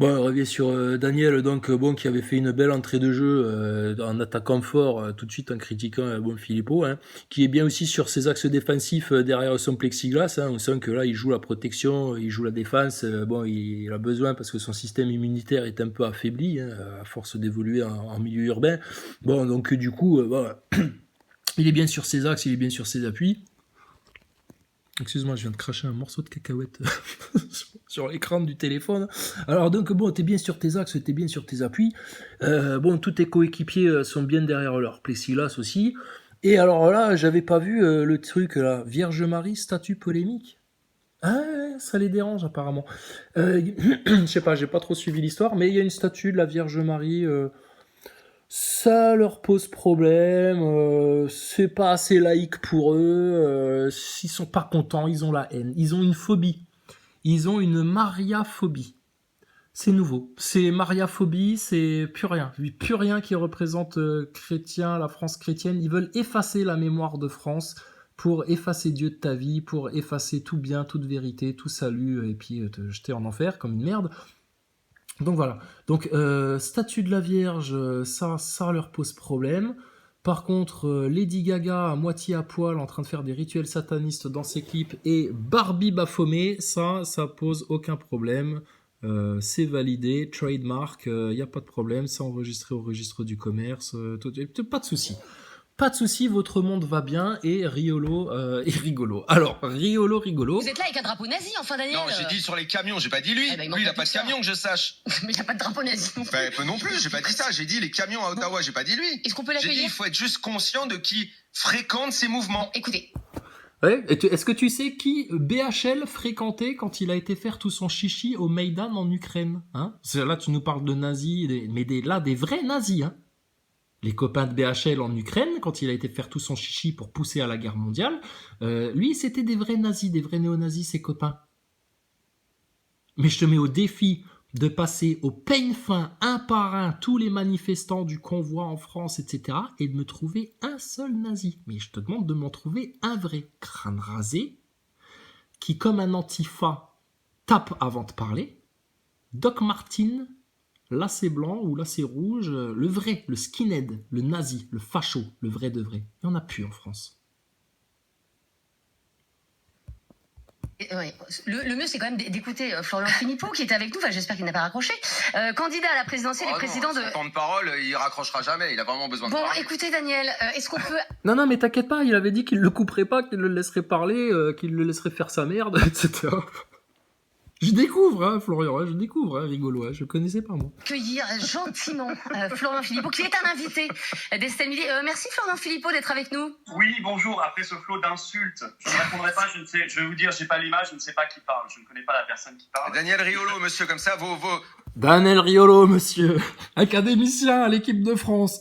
Bon, on revient sur Daniel, donc bon, qui avait fait une belle entrée de jeu en attaquant fort tout de suite en critiquant bon Filippo, hein, qui est bien aussi sur ses axes défensifs derrière son plexiglas. Hein, on sent que là, il joue la protection, il joue la défense. Bon, il a besoin parce que son système immunitaire est un peu affaibli hein, à force d'évoluer en milieu urbain. Bon, donc du coup, bon, il est bien sur ses axes, il est bien sur ses appuis. Excuse-moi, je viens de cracher un morceau de cacahuète sur l'écran du téléphone. Alors donc bon, t'es bien sur tes axes, t'es bien sur tes appuis. Bon, tous tes coéquipiers sont bien derrière leur plexiglas aussi. Et alors là, j'avais pas vu le truc là, Vierge Marie, statut polémique. Ah, ouais, ça les dérange apparemment. Je sais pas, j'ai pas trop suivi l'histoire, mais il y a une statue de la Vierge Marie. Ça leur pose problème, c'est pas assez laïque pour eux, ils sont pas contents, ils ont la haine, ils ont une phobie, ils ont une mariaphobie. C'est nouveau, c'est mariaphobie, c'est plus rien qui représente chrétien, la France chrétienne. Ils veulent effacer la mémoire de France pour effacer Dieu de ta vie, pour effacer tout bien, toute vérité, tout salut, et puis te jeter en enfer comme une merde. Donc voilà. Donc statue de la Vierge, ça leur pose problème. Par contre, Lady Gaga à moitié à poil en train de faire des rituels satanistes dans ses clips et Barbie Baphomet, ça pose aucun problème. C'est validé, trademark, y a pas de problème, c'est enregistré au registre du commerce, pas de souci. Pas de souci, votre monde va bien et riolo et rigolo. Alors, rigolo. Vous êtes là avec un drapeau nazi, enfin, Daniel. Non, j'ai dit sur les camions, j'ai pas dit lui. Eh ben, lui, il a pas de camion que je sache. Mais il a pas de drapeau nazi. Peu non plus, j'ai pas dit ça. J'ai dit les camions à Ottawa, j'ai pas dit lui. Est-ce qu'on peut J'ai dit l'accueillir? il faut être juste conscient de qui fréquente ces mouvements. Écoutez, Ouais, est-ce que tu sais qui BHL fréquentait quand il a été faire tout son chichi au Maïdan en Ukraine hein? Là, tu nous parles de nazis, mais des vrais nazis. Hein? Les copains de BHL en Ukraine, quand il a été faire tout son chichi pour pousser à la guerre mondiale, lui, c'était des vrais nazis, des vrais néo-nazis, ses copains. Mais je te mets au défi de passer au peigne fin, un par un, tous les manifestants du convoi en France, etc., et de me trouver un seul nazi. Mais je te demande de m'en trouver un vrai, crâne rasé, qui, comme un antifa, tape avant de parler. Doc Martin, lacet blanc ou lacet rouge, le vrai, le skinhead, le nazi, le facho, le vrai de vrai. Il n'y en a plus en France. ouais, le mieux c'est quand même d'écouter Florian Philippot qui était avec nous, enfin j'espère qu'il n'a pas raccroché. Candidat à la présidentielle et président non, de... temps de parole, il raccrochera jamais, il a vraiment besoin de Bon, parler. écoutez Daniel, est-ce qu'on peut... Non, mais t'inquiète pas, il avait dit qu'il le couperait pas, qu'il le laisserait parler, qu'il le laisserait faire sa merde, etc. Je découvre, hein, Florian, hein, je découvre, hein, rigolo, hein, je connaissais pas moi. accueillir gentiment Florian Philippot qui est un invité d'Estelle Midi. Merci Florian Philippot d'être avec nous. Oui, bonjour. Après ce flot d'insultes, je ne répondrai pas. Je vais vous dire, j'ai pas l'image, je ne sais pas qui parle. Je ne connais pas la personne qui parle. Daniel Riolo, monsieur, comme ça, vos... Daniel Riolo, monsieur, académicien à l'équipe de France,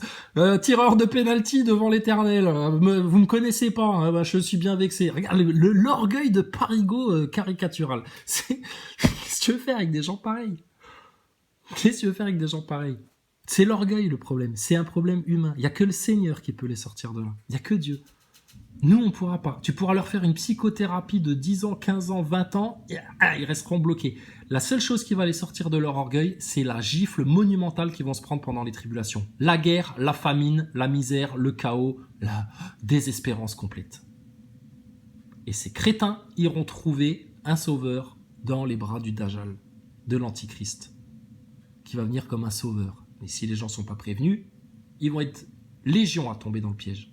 tireur de penalty devant l'éternel, vous me connaissez pas, hein, bah, je suis bien vexé. Regarde l'orgueil de Parigot caricatural. Qu'est-ce que tu veux faire avec des gens pareils? Qu'est-ce que tu veux faire avec des gens pareils? C'est l'orgueil le problème, c'est un problème humain. Il y a que le Seigneur qui peut les sortir de là, il y a que Dieu. Nous, on pourra pas. Tu pourras leur faire une psychothérapie de 10 ans, 15 ans, 20 ans, et, ils resteront bloqués. La seule chose qui va les sortir de leur orgueil, c'est la gifle monumentale qu'ils vont se prendre pendant les tribulations. La guerre, la famine, la misère, le chaos, la désespérance complète. Et ces crétins iront trouver un sauveur dans les bras du Dajjal, de l'Antichrist, qui va venir comme un sauveur. Et si les gens sont pas prévenus, ils vont être légion à tomber dans le piège.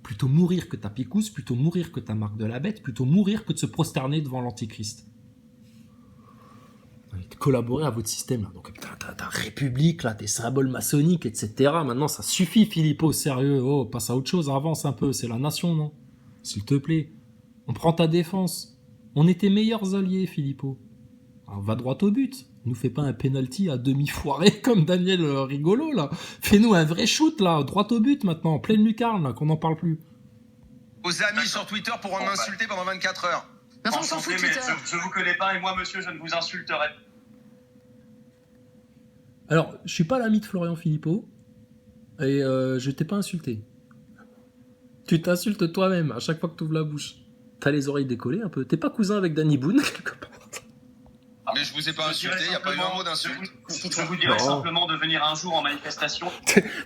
Plutôt mourir que ta picousse, plutôt mourir que ta marque de la bête, plutôt mourir que de se prosterner devant l'Antichrist. Collaborer à votre système. Là. Donc, ta république, là, tes symboles maçonniques, etc. Maintenant, ça suffit, Philippot, sérieux. Oh, passe à autre chose, avance un peu. C'est la nation, non? S'il te plaît. On prend ta défense. On est tes meilleurs alliés, Philippot. Alors, va droit au but. Nous fais pas un penalty à demi foiré comme Daniel rigolo, là. Fais-nous un vrai shoot, là, droit au but, maintenant, en pleine lucarne, là, qu'on n'en parle plus. Vos amis sur Twitter pourront m'insulter pendant 24 heures. Mais enfin, on s'en fout Enchanté, mais Twitter. je vous connais pas et moi, monsieur, je ne vous insulterai pas. Alors, je suis pas l'ami de Florian Philippot, et je t'ai pas insulté. Tu t'insultes toi-même à chaque fois que tu ouvres la bouche. T'as les oreilles décollées un peu. T'es pas cousin avec Danny Boone, quelque part? Mais je vous ai pas insulté, il n'y a pas eu un mot d'insulte. Je vous dirais simplement de venir un jour en manifestation.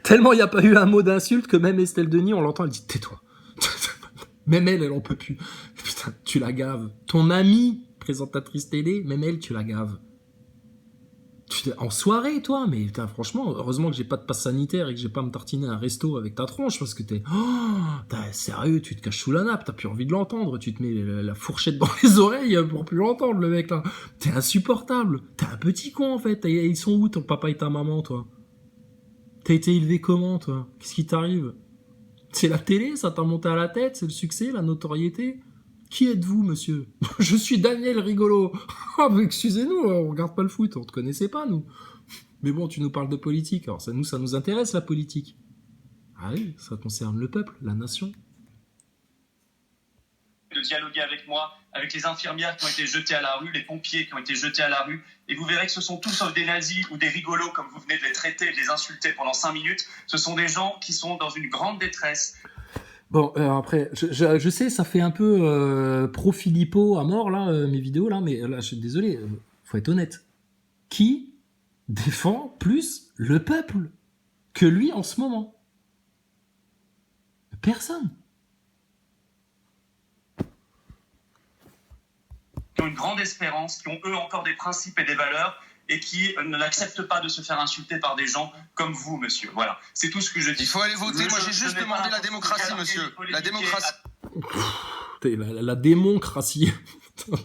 Tellement il n'y a pas eu un mot d'insulte que même Estelle Denis, on l'entend, elle dit tais-toi. Même elle en peut plus. Putain, tu la gaves. Ton amie présentatrice télé, même elle, tu la gaves. En soirée, toi, mais putain, franchement, heureusement que j'ai pas de passe sanitaire et que j'ai pas à me tartiner un resto avec ta tronche, parce que sérieux, tu te caches sous la nappe, t'as plus envie de l'entendre, tu te mets la fourchette dans les oreilles pour plus l'entendre, le mec, là. T'es insupportable. T'es un petit con, en fait. Ils sont où, ton papa et ta maman, toi? T'as été élevé comment, toi? Qu'est-ce qui t'arrive? C'est la télé, ça t'a monté à la tête? C'est le succès, la notoriété? Qui êtes-vous, monsieur? Je suis Daniel Rigolo. Ah, mais excusez-nous, on regarde pas le foot, on te connaissait pas, nous. Mais bon, tu nous parles de politique. Alors, ça nous intéresse, la politique. Ah oui, ça concerne le peuple, la nation. De dialoguer avec moi, avec les infirmières qui ont été jetées à la rue, les pompiers qui ont été jetés à la rue, et vous verrez que ce sont tous sauf des nazis ou des rigolos, comme vous venez de les traiter et de les insulter pendant 5 minutes. Ce sont des gens qui sont dans une grande détresse. Bon, après, je sais, ça fait un peu pro-Philippot à mort, là, mes vidéos, là, mais là, je suis désolé, faut être honnête. Qui défend plus le peuple que lui en ce moment? Personne. Qui ont une grande espérance, qui ont eux encore des principes et des valeurs, et qui ne l'acceptent pas de se faire insulter par des gens comme vous, monsieur. Voilà, c'est tout ce que je dis. Il faut aller voter, moi j'ai juste demandé la démocratie, monsieur. La démocratie. La démocratie.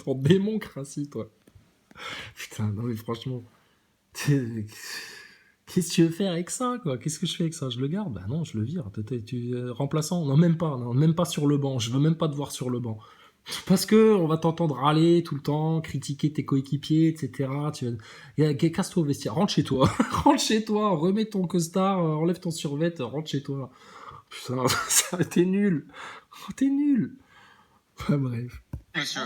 Ton démocratie, toi. Putain, non mais franchement. Qu'est-ce que tu veux faire avec ça, quoi? Qu'est-ce que je fais avec ça? Je le garde? Bah non, je le vire. Remplaçant? Non, même pas sur le banc. Je veux même pas te voir sur le banc. Parce que on va t'entendre râler tout le temps, critiquer tes coéquipiers, etc. Casse-toi au vestiaire, rentre chez toi. Rentre chez toi, remets ton costard, enlève ton survêt, rentre chez toi. Putain, t'es nul. T'es nul. Enfin, bref. Monsieur.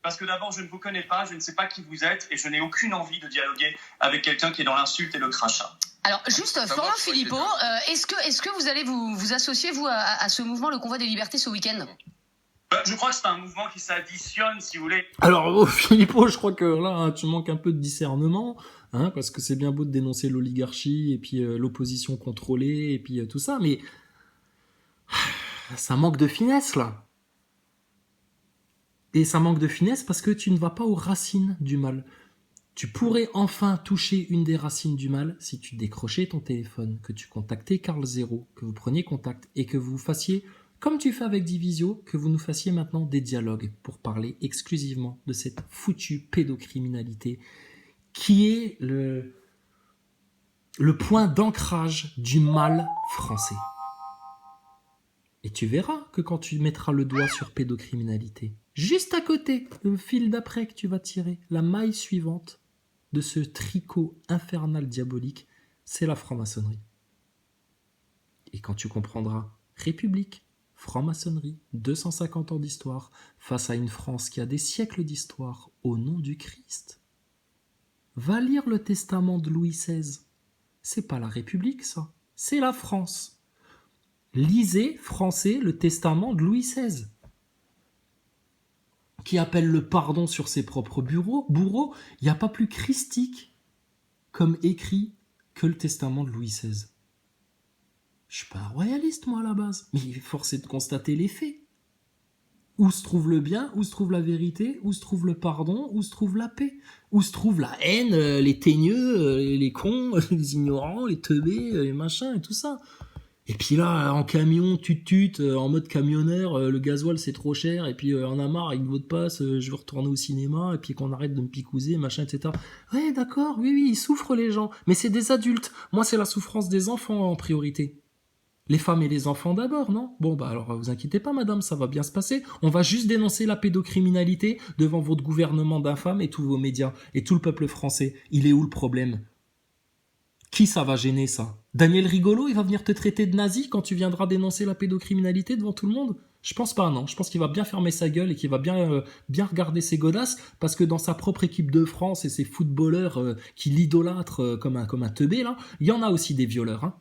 Parce que d'abord, je ne vous connais pas, je ne sais pas qui vous êtes, et je n'ai aucune envie de dialoguer avec quelqu'un qui est dans l'insulte et le crachat. Alors, juste, Florent Philippot, est-ce que vous allez vous associer, vous, à ce mouvement, le Convoi des Libertés, ce week-end? Je crois que c'est un mouvement qui s'additionne, si vous voulez. Alors, Philippot, je crois que là, hein, tu manques un peu de discernement, hein, parce que c'est bien beau de dénoncer l'oligarchie, et puis l'opposition contrôlée, et puis tout ça, mais ça manque de finesse, là. Et ça manque de finesse parce que tu ne vas pas aux racines du mal. Tu pourrais enfin toucher une des racines du mal si tu décrochais ton téléphone, que tu contactais Carl Zero, que vous preniez contact et que vous fassiez, comme tu fais avec Divisio, que vous nous fassiez maintenant des dialogues pour parler exclusivement de cette foutue pédocriminalité qui est le point d'ancrage du mal français. Et tu verras que quand tu mettras le doigt sur pédocriminalité, juste à côté, le fil d'après que tu vas tirer, la maille suivante de ce tricot infernal diabolique, c'est la franc-maçonnerie. Et quand tu comprendras République, franc-maçonnerie, 250 ans d'histoire, face à une France qui a des siècles d'histoire au nom du Christ, va lire le testament de Louis XVI. C'est pas la République, ça. C'est la France. Lisez, Français, le testament de Louis XVI. Qui appelle le pardon sur ses propres bourreaux, il n'y a pas plus christique comme écrit que le testament de Louis XVI. Je suis pas un royaliste, moi, à la base, mais force est de constater les faits. Où se trouve le bien, où se trouve la vérité, où se trouve le pardon, où se trouve la paix, où se trouve la haine, les teigneux, les cons, les ignorants, les teubés, les machins et tout ça. Et puis là, en camion, en mode camionneur, le gasoil c'est trop cher, et puis on a marre avec votre passe, je veux retourner au cinéma, et puis qu'on arrête de me picouser, machin, etc. Ouais, d'accord, oui, ils souffrent les gens, mais c'est des adultes. Moi, c'est la souffrance des enfants en priorité. Les femmes et les enfants d'abord, non? Bon, bah alors vous inquiétez pas, madame, ça va bien se passer. On va juste dénoncer la pédocriminalité devant votre gouvernement d'infâmes et tous vos médias, et tout le peuple français. Il est où le problème? Qui ça va gêner, ça? Daniel Rigolo, il va venir te traiter de nazi quand tu viendras dénoncer la pédocriminalité devant tout le monde? Je pense pas, non. Je pense qu'il va bien fermer sa gueule et qu'il va bien regarder ses godasses, parce que dans sa propre équipe de France et ses footballeurs qui l'idolâtrent comme un teubé, là, il y en a aussi des violeurs, hein.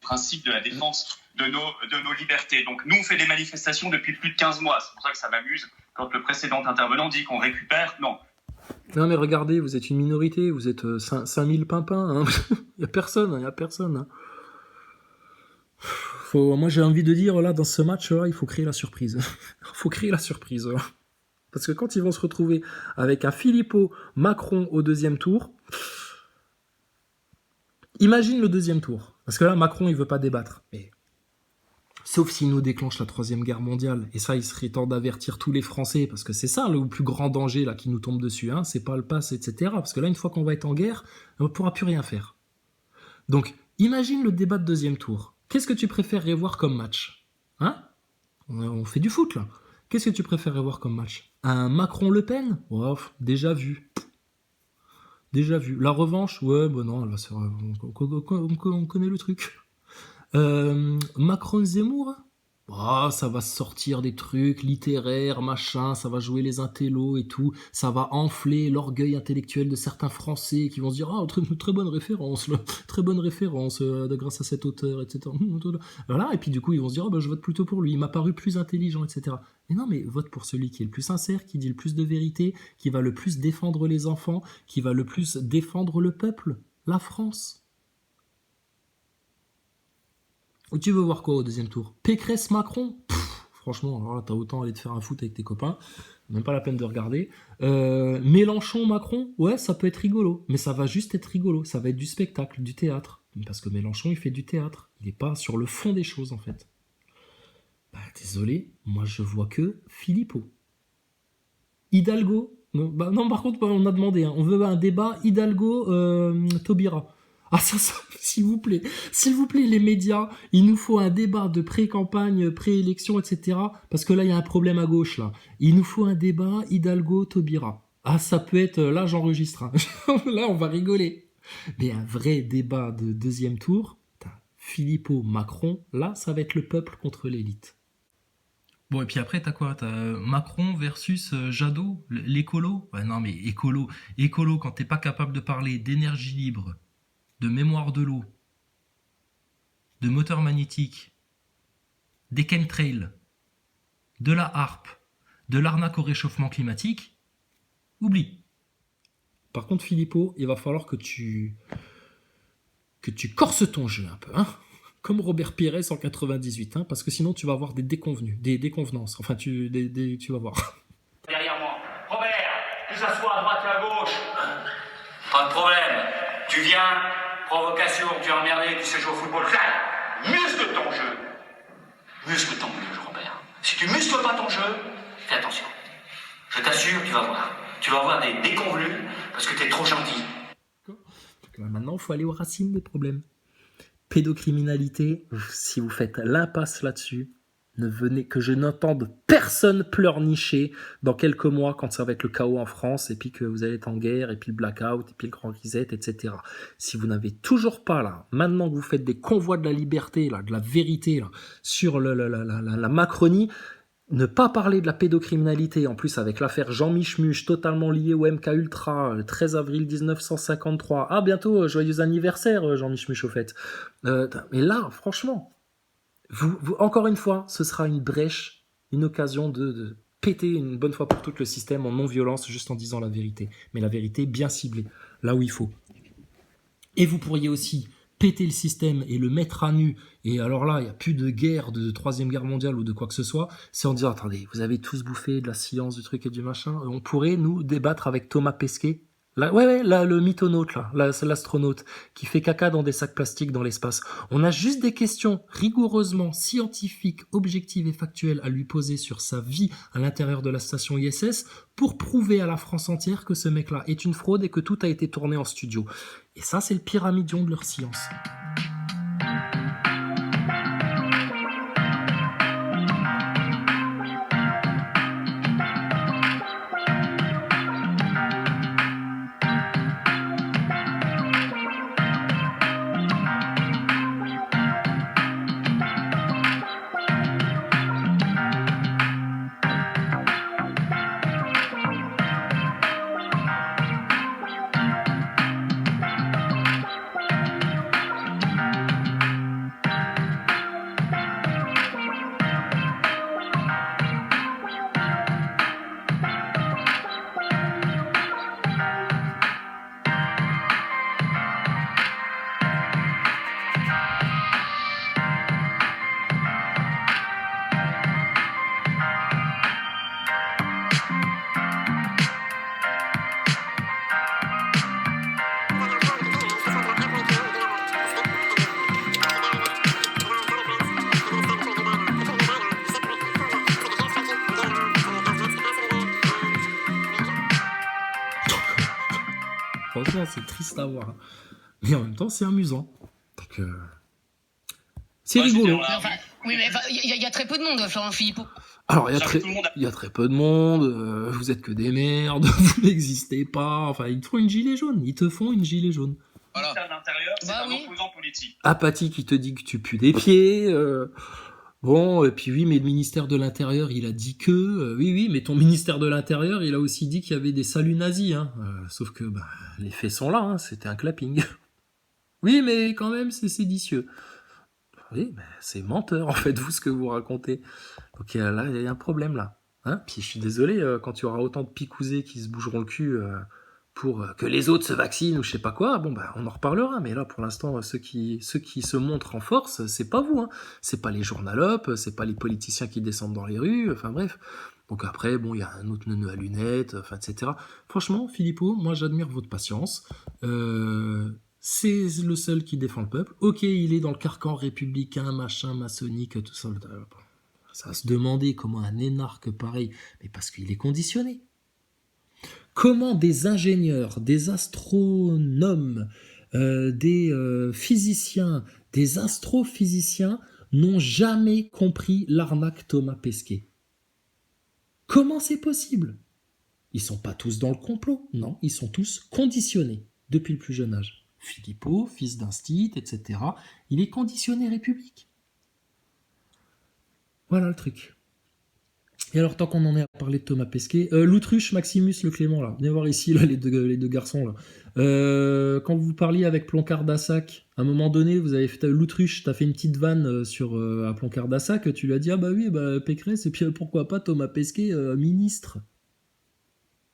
Principe de la défense de nos libertés. Donc nous, on fait des manifestations depuis plus de 15 mois. C'est pour ça que ça m'amuse quand le précédent intervenant dit qu'on récupère. Non. Non mais regardez, vous êtes une minorité, vous êtes 5000 pimpins, hein. Il y a personne, hein. Moi j'ai envie de dire, là, dans ce match-là, il faut créer la surprise. Il faut créer la surprise, là. Parce que quand ils vont se retrouver avec un Philippot Macron au deuxième tour, imagine le deuxième tour. Parce que là, Macron, il veut pas débattre. Mais... Sauf s'il nous déclenche la Troisième Guerre mondiale. Et ça, il serait temps d'avertir tous les Français, parce que c'est ça le plus grand danger là qui nous tombe dessus. Hein. C'est pas le pass, etc. Parce que là, une fois qu'on va être en guerre, on ne pourra plus rien faire. Donc, imagine le débat de deuxième tour. Qu'est-ce que tu préférerais voir comme match? Hein? On fait du foot, là. Qu'est-ce que tu préférerais voir comme match? Un Macron-Le Pen? Oh, déjà vu. Déjà vu. La revanche? Ouais, bah non, elle va se faire... on connaît le truc. Macron-Zemmour? Oh, ça va sortir des trucs littéraires, machin, ça va jouer les intellos et tout, ça va enfler l'orgueil intellectuel de certains Français qui vont se dire « Ah, très bonne référence, là, très bonne référence grâce à cet auteur, etc. » Voilà, et puis du coup, ils vont se dire « Ah, bah, je vote plutôt pour lui, il m'a paru plus intelligent, etc. » Mais non, mais vote pour celui qui est le plus sincère, qui dit le plus de vérité, qui va le plus défendre les enfants, qui va le plus défendre le peuple, la France. Ou tu veux voir quoi au deuxième tour? Pécresse-Macron? Franchement, alors là, t'as autant aller te faire un foot avec tes copains. Même pas la peine de regarder. Mélenchon-Macron? Ouais, ça peut être rigolo. Mais ça va juste être rigolo. Ça va être du spectacle, du théâtre. Parce que Mélenchon, il fait du théâtre. Il n'est pas sur le fond des choses, en fait. Bah, désolé, moi, je vois que Philippot. Hidalgo? Non, par contre, on a demandé. Hein. On veut un débat Hidalgo-Taubira. Ah ça, s'il vous plaît, les médias, il nous faut un débat de pré-campagne, pré-élection, etc. Parce que là, il y a un problème à gauche, là. Il nous faut un débat Hidalgo-Taubira. Ah, ça peut être... Là, j'enregistre. Hein. Là, on va rigoler. Mais un vrai débat de deuxième tour, Philippot-Macron, là, ça va être le peuple contre l'élite. Bon, et puis après, t'as quoi? T'as Macron versus Jadot, l'écolo? Ouais, non, mais écolo, quand t'es pas capable de parler d'énergie libre, de mémoire de l'eau, de moteur magnétique, des chemtrails, de la harpe, de l'arnaque au réchauffement climatique, oublie. Par contre, Philippot, il va falloir que tu corses ton jeu un peu, hein, comme Robert Pires en 98, hein, parce que sinon tu vas avoir des déconvenances. Enfin, tu vas voir. Derrière moi. Robert, que ça soit à droite et à gauche. Pas de problème. Tu viens, provocation, tu es emmerdé, tu sais jouer au football. Muscle ton jeu. Muscle ton jeu, Robert. Si tu muscles pas ton jeu, fais attention. Je t'assure, tu vas voir. Tu vas avoir des déconvenus parce que t'es trop gentil. Maintenant, il faut aller aux racines des problèmes. Pédocriminalité, si vous faites l'impasse là-dessus, que je n'entende personne pleurnicher dans quelques mois quand ça va être le chaos en France et puis que vous allez être en guerre et puis le blackout et puis le grand reset, etc. Si vous n'avez toujours pas là, maintenant que vous faites des convois de la liberté, là, de la vérité là, sur la Macronie, ne pas parler de la pédocriminalité, en plus avec l'affaire Jean Michmuche, totalement liée au MK Ultra, le 13 avril 1953. Ah, bientôt, joyeux anniversaire, Jean Michmuche, au fait. Mais là, franchement, vous, encore une fois, ce sera une brèche, une occasion de péter une bonne fois pour toutes le système en non-violence, juste en disant la vérité. Mais la vérité bien ciblée, là où il faut. Et vous pourriez aussi péter le système et le mettre à nu, et alors là, il n'y a plus de guerre, de troisième guerre mondiale ou de quoi que ce soit, c'est en disant, attendez, vous avez tous bouffé de la science, du truc et du machin, on pourrait, nous, débattre avec Thomas Pesquet, là, le mythonaute, là, c'est l'astronaute, qui fait caca dans des sacs plastiques dans l'espace. On a juste des questions rigoureusement scientifiques, objectives et factuelles à lui poser sur sa vie à l'intérieur de la station ISS pour prouver à la France entière que ce mec-là est une fraude et que tout a été tourné en studio. Et ça, c'est le pyramidion de leur science. Franchement, c'est triste à voir. Mais en même temps, c'est amusant. Donc, c'est Moi, j'étais rigolo. dans la Enfin, rue. oui, mais il y a très peu de monde, Florent Philippot. Alors, Tout le monde a- il y a très peu de monde, vous êtes que des merdes, vous n'existez pas. Enfin, ils te font une gilet jaune. Ils te font une gilet jaune. Voilà. ministère de l'Intérieur, c'est Bah un oui. opposant politique. Apathy qui te dit que tu pues des pieds. Bon, et puis oui, mais le ministère de l'Intérieur, il a dit que... oui, mais ton ministère de l'Intérieur, il a aussi dit qu'il y avait des saluts nazis. Hein. Sauf que bah, les faits sont là, hein, c'était un clapping. Oui, mais quand même, c'est séditieux. Oui, mais c'est menteur, en fait, vous, ce que vous racontez. Donc là, il y a un problème, là. Hein, puis je suis désolé, quand il y aura autant de picousés qui se bougeront le cul pour que les autres se vaccinent ou je sais pas quoi, bon, bah, on en reparlera. Mais là, pour l'instant, ceux qui se montrent en force, c'est pas vous. Hein. C'est pas les journalopes, c'est pas les politiciens qui descendent dans les rues, enfin bref. Donc après, bon, il y a un autre neuneu à lunettes, enfin, etc. Franchement, Philippot, moi, j'admire votre patience. C'est le seul qui défend le peuple. Ok, il est dans le carcan républicain, machin, maçonnique, tout ça. Ça va se demander comment un énarque pareil, mais parce qu'il est conditionné. Comment des ingénieurs, des astronomes, des physiciens, des astrophysiciens n'ont jamais compris l'arnaque Thomas Pesquet? Comment c'est possible? Ils sont pas tous dans le complot, non, ils sont tous conditionnés depuis le plus jeune âge. Philippot, fils d'un stit, etc. Il est conditionné République. Voilà le truc. Et alors, tant qu'on en est à parler de Thomas Pesquet, l'Autruche, Maximus, le Clément, là, venez voir ici, là, les deux garçons, là. Quand vous parliez avec Ploncard d'Assac, à un moment donné, vous avez fait l'Autruche, t'as fait une petite vanne à Ploncard d'Assac, tu lui as dit, ah bah oui, bah, Pécresse, et puis pourquoi pas Thomas Pesquet, ministre.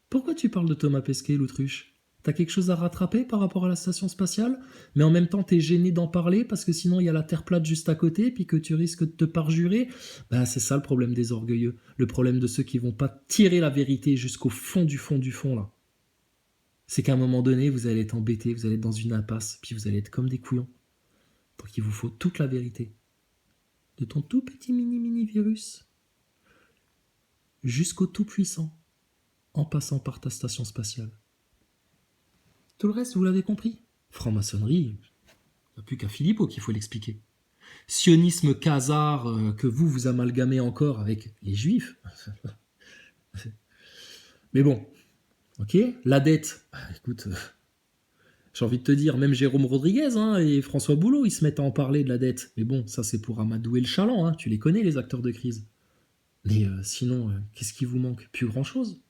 Pourquoi tu parles de Thomas Pesquet, l'Autruche? T'as quelque chose à rattraper par rapport à la station spatiale, mais en même temps t'es gêné d'en parler parce que sinon il y a la Terre plate juste à côté puis que tu risques de te parjurer. Ben, c'est ça le problème des orgueilleux, le problème de ceux qui vont pas tirer la vérité jusqu'au fond du fond là. C'est qu'à un moment donné vous allez être embêté, vous allez être dans une impasse, puis vous allez être comme des couillons. Donc il vous faut toute la vérité. De ton tout petit mini virus jusqu'au tout puissant, en passant par ta station spatiale. Tout le reste, vous l'avez compris. Franc-maçonnerie, il n'y a plus qu'à Philippot qu'il faut l'expliquer. Sionisme khazar que vous amalgamez encore avec les juifs. Mais bon, ok. La dette, écoute, j'ai envie de te dire, même Jérôme Rodriguez et François Boulot, ils se mettent à en parler de la dette. Mais bon, ça c'est pour amadouer le chaland, tu les connais les acteurs de crise. Mais sinon, qu'est-ce qui vous manque? Plus grand-chose.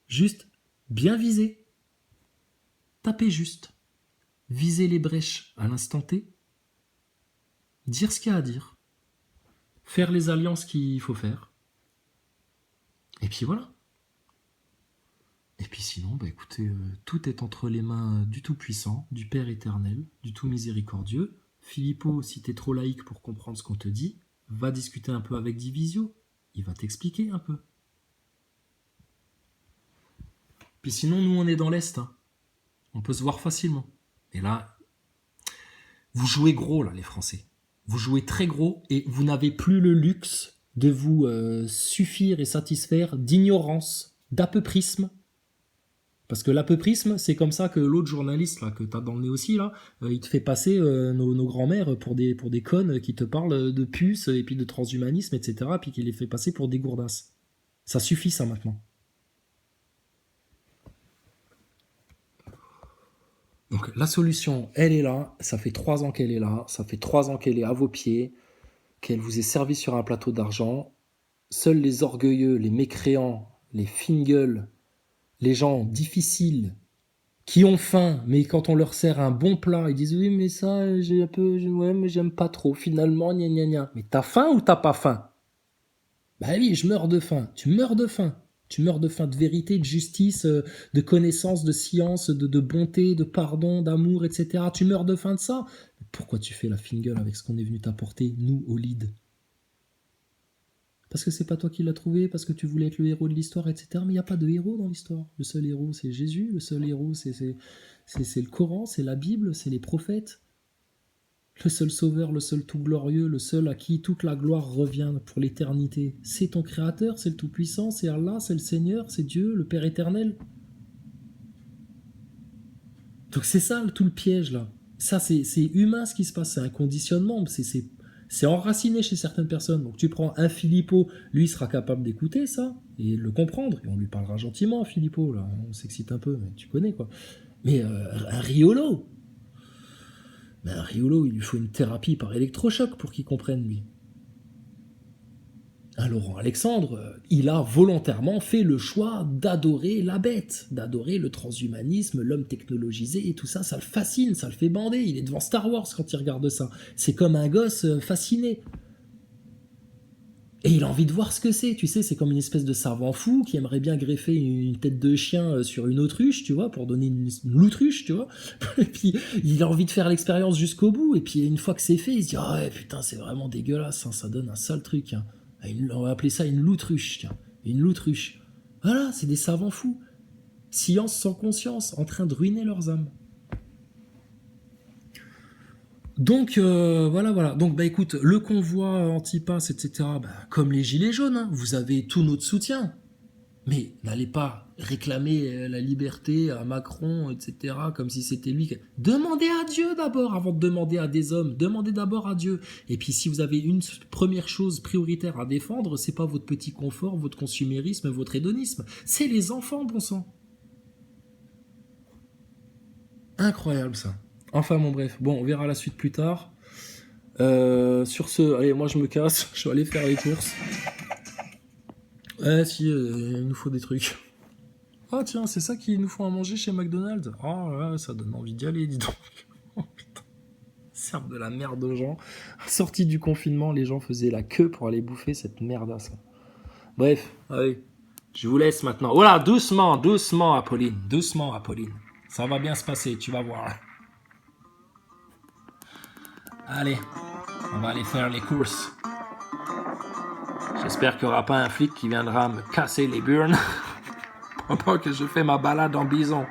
Juste bien viser. Taper juste, viser les brèches à l'instant T, dire ce qu'il y a à dire, faire les alliances qu'il faut faire, et puis voilà. Et puis sinon, bah écoutez, tout est entre les mains du Tout-Puissant, du Père éternel, du Tout Miséricordieux. Philippot, si t'es trop laïque pour comprendre ce qu'on te dit, va discuter un peu avec Divisio, il va t'expliquer un peu. Puis sinon, nous on est dans l'Est, on peut se voir facilement. Et là, vous jouez gros, là, les Français. Vous jouez très gros et vous n'avez plus le luxe de vous suffire et satisfaire d'ignorance, d'apeuprisme. Parce que l'apeuprisme, c'est comme ça que l'autre journaliste, là, que t'as dans le nez aussi, là, il te fait passer nos grands-mères pour des connes qui te parlent de puces et puis de transhumanisme, etc. Puis qui les fait passer pour des gourdasses. Ça suffit, ça, maintenant. Donc la solution, elle est là, ça fait 3 ans qu'elle est là, ça fait 3 ans qu'elle est à vos pieds, qu'elle vous est servie sur un plateau d'argent. Seuls les orgueilleux, les mécréants, les fine-gueules, les gens difficiles, qui ont faim, mais quand on leur sert un bon plat, ils disent « Oui, mais ça, j'ai un peu, ouais, mais j'aime pas trop, finalement, gna gna gna. » Mais t'as faim ou t'as pas faim? Bah oui, je meurs de faim, tu meurs de faim. Tu meurs de faim de vérité, de justice, de connaissance, de science, de bonté, de pardon, d'amour, etc. Tu meurs de faim de ça. Pourquoi tu fais la fine gueule avec ce qu'on est venu t'apporter, nous, au lead? Parce que c'est pas toi qui l'as trouvé, parce que tu voulais être le héros de l'histoire, etc. Mais il n'y a pas de héros dans l'histoire. Le seul héros, c'est Jésus. Le seul héros, c'est le Coran, c'est la Bible, c'est les prophètes. Le seul sauveur, le seul tout glorieux, le seul à qui toute la gloire revient pour l'éternité. C'est ton Créateur, c'est le Tout-Puissant, c'est Allah, c'est le Seigneur, c'est Dieu, le Père éternel. Donc c'est ça tout le piège là. Ça c'est humain ce qui se passe, c'est un conditionnement, c'est enraciné chez certaines personnes. Donc tu prends un Philippot, lui il sera capable d'écouter ça et le comprendre. Et on lui parlera gentiment, Philippot, là, on s'excite un peu, mais tu connais quoi. Mais un Riolo, il lui faut une thérapie par électrochoc pour qu'il comprenne lui. Un Laurent Alexandre, il a volontairement fait le choix d'adorer la bête, d'adorer le transhumanisme, l'homme technologisé et tout ça, ça le fascine, ça le fait bander. Il est devant Star Wars quand il regarde ça. C'est comme un gosse fasciné. Et il a envie de voir ce que c'est, tu sais, c'est comme une espèce de savant fou qui aimerait bien greffer une tête de chien sur une autruche, tu vois, pour donner une loutruche, tu vois. Et puis, il a envie de faire l'expérience jusqu'au bout, et puis une fois que c'est fait, il se dit « Ah ouais, putain, c'est vraiment dégueulasse, hein, ça donne un sale truc. Hein. On va appeler ça une loutruche, tiens, une loutruche. » Voilà, c'est des savants fous. Science sans conscience, en train de ruiner leurs âmes. Donc voilà. Donc bah écoute, le convoi anti-pass, etc. Bah, comme les gilets jaunes, hein, vous avez tout notre soutien. Mais n'allez pas réclamer la liberté à Macron, etc. Comme si c'était lui. Demandez à Dieu d'abord avant de demander à des hommes. Demandez d'abord à Dieu. Et puis si vous avez une première chose prioritaire à défendre, c'est pas votre petit confort, votre consumérisme, votre hédonisme. C'est les enfants, bon sang. Incroyable ça. Enfin bon bref, bon on verra la suite plus tard. Sur ce, allez moi je me casse, je vais aller faire les courses. Si, il nous faut des trucs. Ah tiens, c'est ça qu'ils nous font à manger chez McDonald's. Oh là, ça donne envie d'y aller, dis donc. Oh putain, servent de la merde aux gens. Sortie du confinement, les gens faisaient la queue pour aller bouffer cette merdasse. Bref, allez, je vous laisse maintenant. Voilà, doucement, Apolline, Ça va bien se passer, tu vas voir. Allez, on va aller faire les courses. J'espère qu'il n'y aura pas un flic qui viendra me casser les burnes pendant que je fais ma balade en bison.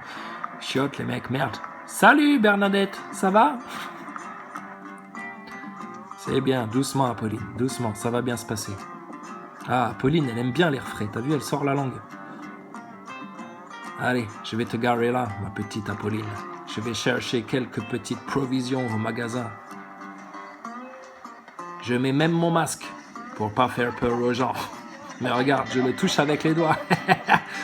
Chiotte les mecs, merde. Salut Bernadette, ça va? C'est bien, doucement Apolline, doucement, ça va bien se passer. Ah, Apolline, elle aime bien l'air frais, t'as vu, elle sort la langue. Allez, je vais te garer là, ma petite Apolline. Je vais chercher quelques petites provisions au magasin. Je mets même mon masque pour pas faire peur aux gens. Mais regarde, je le touche avec les doigts.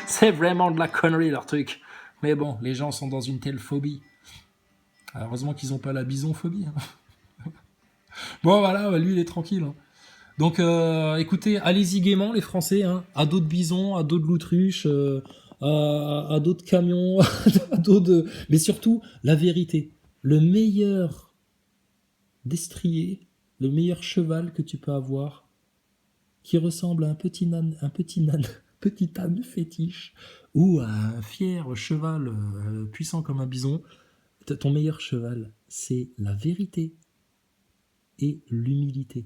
C'est vraiment de la connerie leur truc. Mais bon, les gens sont dans une telle phobie. Alors, heureusement qu'ils n'ont pas la bisonphobie. Bon voilà, lui il est tranquille. Hein. Donc écoutez, allez-y gaiement les Français. Hein. À dos de bison, à dos de l'autruche, à dos de camion, à dos de... Mais surtout, la vérité. Le meilleur destrier, le meilleur cheval que tu peux avoir, qui ressemble à un petit âne fétiche, ou à un fier cheval puissant comme un bison, ton meilleur cheval, c'est la vérité et l'humilité.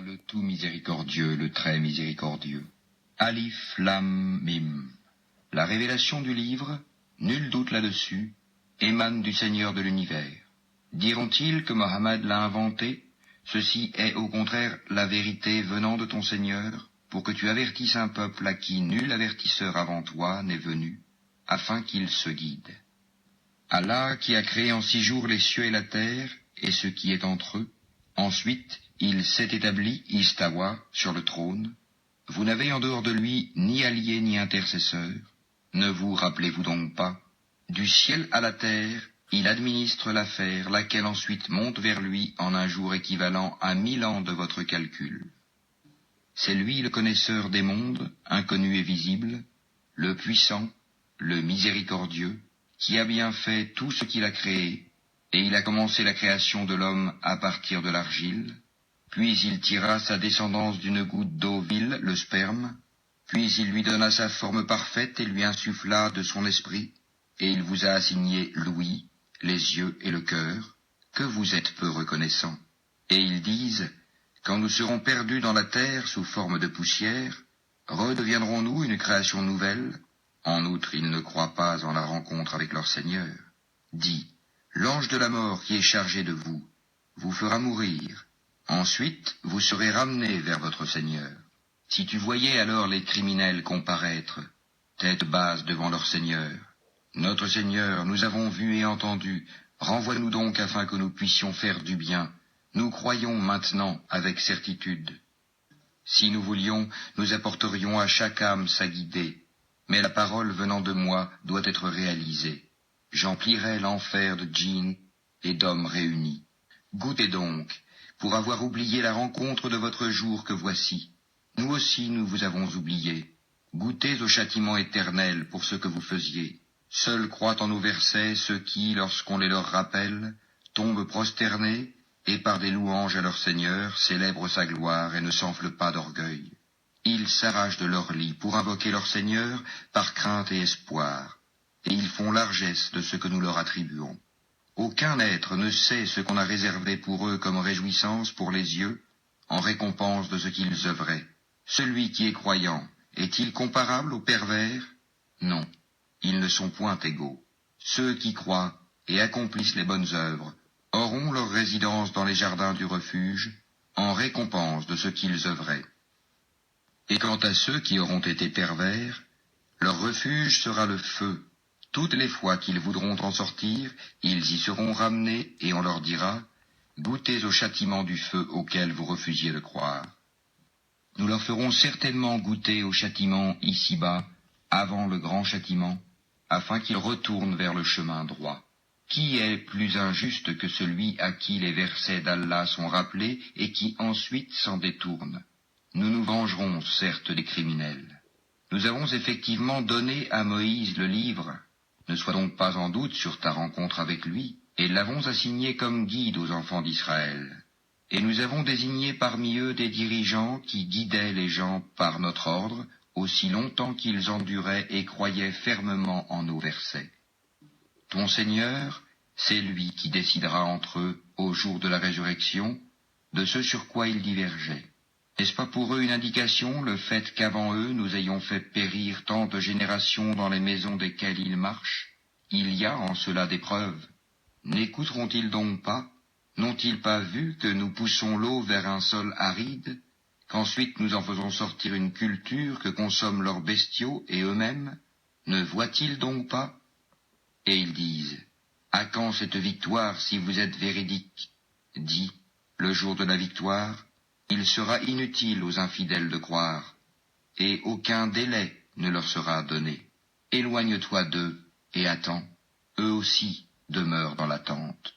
le tout miséricordieux, le très miséricordieux. Alif Lam Mim. La révélation du livre, nul doute là-dessus, émane du Seigneur de l'univers. Diront-ils que Mohammed l'a inventé? Ceci est au contraire la vérité venant de ton Seigneur, pour que tu avertisses un peuple à qui nul avertisseur avant toi n'est venu, afin qu'il se guide. Allah qui a créé en 6 jours les cieux et la terre, et ce qui est entre eux, ensuite il s'est établi, Istawa, sur le trône. Vous n'avez en dehors de lui ni allié ni intercesseur. Ne vous rappelez-vous donc pas? Du ciel à la terre, Il administre l'affaire, laquelle ensuite monte vers lui en un jour équivalent à 1000 ans de votre calcul. C'est lui le connaisseur des mondes, inconnu et visible, le puissant, le miséricordieux, qui a bien fait tout ce qu'il a créé, et il a commencé la création de l'homme à partir de l'argile, puis il tira sa descendance d'une goutte d'eau vile, le sperme, puis il lui donna sa forme parfaite et lui insuffla de son esprit, et il vous a assigné l'ouïe, les yeux et le cœur, que vous êtes peu reconnaissants. Et ils disent, quand nous serons perdus dans la terre sous forme de poussière, redeviendrons-nous une création nouvelle? En outre, ils ne croient pas en la rencontre avec leur Seigneur. Dis, l'ange de la mort qui est chargé de vous, vous fera mourir. Ensuite, vous serez ramenés vers votre Seigneur. Si tu voyais alors les criminels comparaître, tête basse devant leur Seigneur, notre Seigneur, nous avons vu et entendu, renvoie-nous donc afin que nous puissions faire du bien. Nous croyons maintenant avec certitude. Si nous voulions, nous apporterions à chaque âme sa guidée, mais la parole venant de moi doit être réalisée. J'emplirai l'enfer de djinns et d'hommes réunis. Goûtez donc, pour avoir oublié la rencontre de votre jour que voici. Nous aussi nous vous avons oublié. Goûtez au châtiment éternel pour ce que vous faisiez. Seuls croient en nos versets ceux qui, lorsqu'on les leur rappelle, tombent prosternés, et par des louanges à leur Seigneur, célèbrent sa gloire et ne s'enflent pas d'orgueil. Ils s'arrachent de leur lit pour invoquer leur Seigneur par crainte et espoir, et ils font largesse de ce que nous leur attribuons. Aucun être ne sait ce qu'on a réservé pour eux comme réjouissance pour les yeux, en récompense de ce qu'ils œuvraient. Celui qui est croyant, est-il comparable aux pervers? Non, ils ne sont point égaux. Ceux qui croient et accomplissent les bonnes œuvres auront leur résidence dans les jardins du refuge, en récompense de ce qu'ils œuvraient. Et quant à ceux qui auront été pervers, leur refuge sera le feu. Toutes les fois qu'ils voudront en sortir, ils y seront ramenés, et on leur dira, goûtez au châtiment du feu auquel vous refusiez de croire. Nous leur ferons certainement goûter au châtiment ici-bas, avant le grand châtiment, afin qu'ils retournent vers le chemin droit. Qui est plus injuste que celui à qui les versets d'Allah sont rappelés et qui ensuite s'en détourne? Nous nous vengerons certes des criminels. Nous avons effectivement donné à Moïse le livre. Ne sois donc pas en doute sur ta rencontre avec lui, et l'avons assigné comme guide aux enfants d'Israël. Et nous avons désigné parmi eux des dirigeants qui guidaient les gens par notre ordre, aussi longtemps qu'ils enduraient et croyaient fermement en nos versets. Ton Seigneur, c'est lui qui décidera entre eux, au jour de la résurrection, de ce sur quoi ils divergeaient. N'est-ce pas pour eux une indication, le fait qu'avant eux nous ayons fait périr tant de générations dans les maisons desquelles ils marchent? Il y a en cela des preuves. N'écouteront-ils donc pas? N'ont-ils pas vu que nous poussons l'eau vers un sol aride, qu'ensuite nous en faisons sortir une culture que consomment leurs bestiaux et eux-mêmes? Ne voient-ils donc pas? Et ils disent, à quand cette victoire si vous êtes véridique? Dis, le jour de la victoire, il sera inutile aux infidèles de croire, et aucun délai ne leur sera donné. Éloigne-toi d'eux et attends, eux aussi demeurent dans l'attente.